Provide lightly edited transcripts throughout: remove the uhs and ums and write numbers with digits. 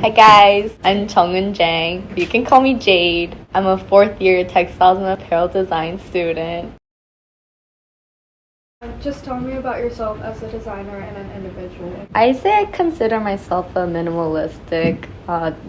Hi guys, I'm Jeong Eun Jang. You can call me Jade. I'm a 4th-year textiles and apparel design student. Just tell me about yourself as a designer and an individual. I say I consider myself a minimalistic,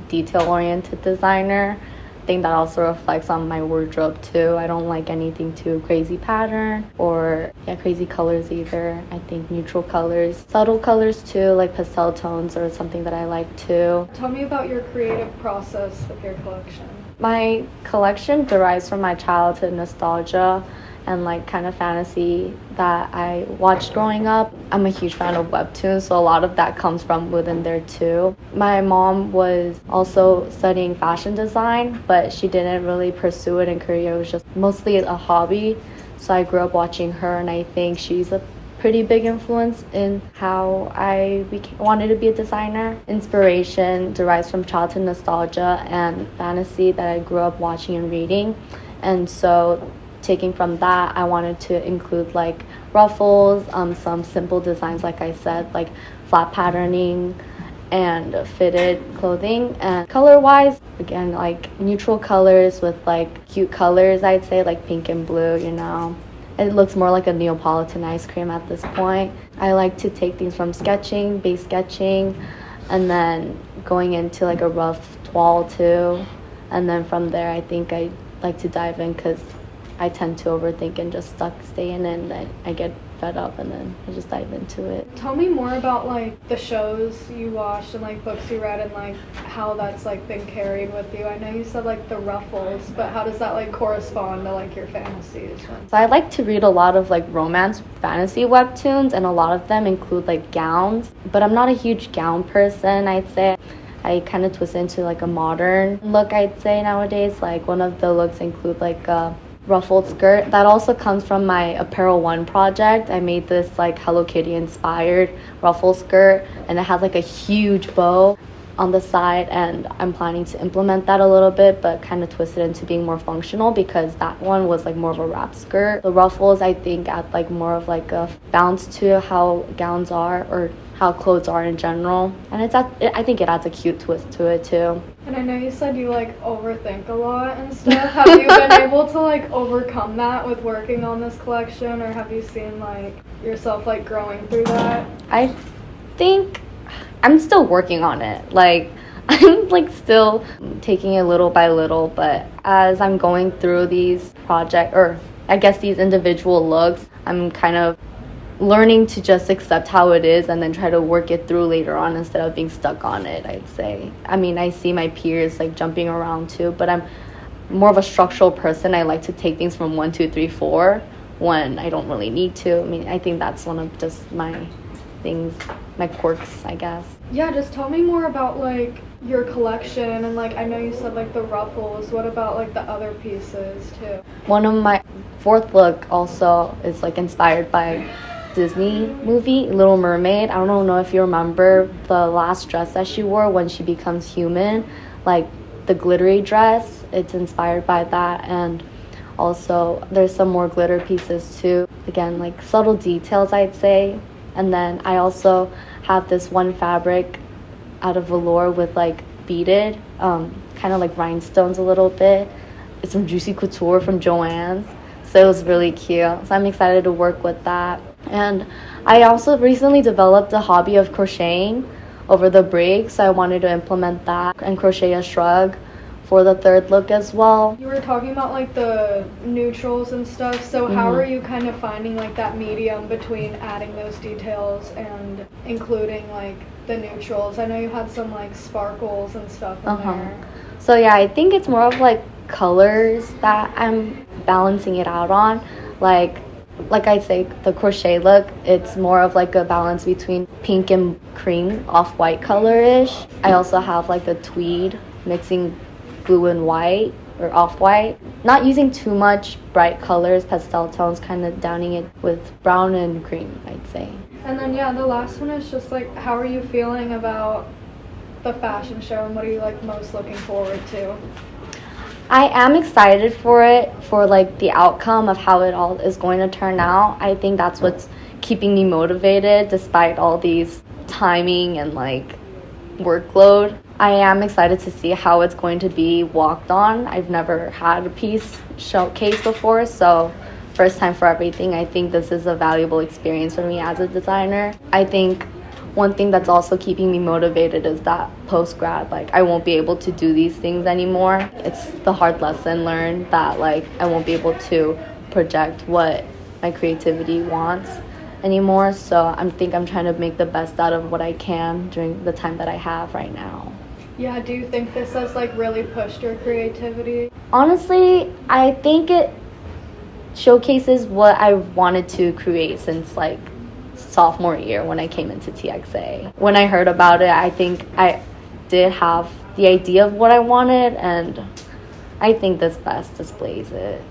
detail-oriented designer. I think that also reflects on my wardrobe too. I don't like anything too crazy pattern or crazy colors either. I think neutral colors, subtle colors too, like pastel tones are something that I like too. Tell me about your creative process with your collection. My collection derives from my childhood nostalgia and like kind of fantasy that I watched growing up. I'm a huge fan of webtoons, so a lot of that comes from within there too. My mom was also studying fashion design, but she didn't really pursue it in Korea. It was just mostly a hobby. So I grew up watching her, and I think she's a pretty big influence in how I wanted to be a designer. Inspiration derives from childhood nostalgia and fantasy that I grew up watching and reading. And so taking from that, I wanted to include like ruffles, some simple designs, like I said, like flat patterning and fitted clothing. And color wise, again, like neutral colors with like cute colors, I'd say, like pink and blue, you know. It looks more like a Neapolitan ice cream at this point. I like to take things from sketching, base sketching, and then going into like a rough toile too. And then from there, I think I like to dive in because I tend to overthink and just stay in it, and I get fed up and then I just dive into it. Tell me more about like the shows you watched and like books you read and like how that's like been carried with you. I know you said like the ruffles, but how does that like correspond to like your fantasies? So I like to read a lot of like romance fantasy webtoons, and a lot of them include like gowns, but I'm not a huge gown person, I'd say. I kind of twist into like a modern look, I'd say, nowadays. Like one of the looks include like a ruffled skirt. That also comes from my Apparel One project. I made this like Hello Kitty inspired ruffle skirt, and it has like a huge bow on the side, and I'm planning to implement that a little bit but kind of twist it into being more functional because that one was like more of a wrap skirt. The ruffles, I think, add like more of like a bounce to how gowns are or how clothes are in general, and I think it adds a cute twist to it too. And I know you said you like overthink a lot and stuff. Have you been able to like overcome that with working on this collection, or have you seen like yourself like growing through that? I think I'm still working on it. Like I'm like still taking it little by little, but as I'm going through these project, or I guess these individual looks, I'm kind of learning to just accept how it is and then try to work it through later on instead of being stuck on it, I'd say. I mean, I see my peers like jumping around too, but I'm more of a structural person. I like to take things from 1, 2, 3, 4 when I don't really need to. I mean, I think that's one of just my things, my quirks, I guess. Yeah, just tell me more about like your collection, and like I know you said like the ruffles. What about like the other pieces too? One of my fourth look also is like inspired by Disney movie Little Mermaid. I don't know if you remember the last dress that she wore when she becomes human, like the glittery dress. It's inspired by that, and also there's some more glitter pieces too. Again, like subtle details, I'd say. And then I also have this one fabric out of velour with like beaded, kind of like rhinestones a little bit. It's from Juicy Couture from Joann's, so it was really cute. So I'm excited to work with that. And I also recently developed a hobby of crocheting over the break, so I wanted to implement that and crochet a shrug for the third look as well. You were talking about like the neutrals and stuff, so how are you kind of finding like that medium between adding those details and including like the neutrals? I know you had some like sparkles and stuff in there. So yeah, I think it's more of like colors that I'm balancing it out on. Like I say, the crochet look, it's more of like a balance between pink and cream, off-white color-ish. I also have like the tweed mixing blue and white or off-white. Not using too much bright colors, pastel tones, kind of downing it with brown and cream, I'd say. And then yeah, the last one is just like, how are you feeling about the fashion show, and what are you like most looking forward to? I am excited for it, for like the outcome of how it all is going to turn out. I think that's what's keeping me motivated despite all these timing and like workload. I am excited to see how it's going to be walked on. I've never had a piece showcased before, so first time for everything. I think this is a valuable experience for me as a designer. I think one thing that's also keeping me motivated is that post-grad, like, I won't be able to do these things anymore. It's the hard lesson learned that, like, I won't be able to project what my creativity wants anymore. So I think I'm trying to make the best out of what I can during the time that I have right now. Yeah, do you think this has like really pushed your creativity? Honestly, I think it showcases what I wanted to create since like sophomore year when I came into TXA. When I heard about it, I think I did have the idea of what I wanted, and I think this best displays it.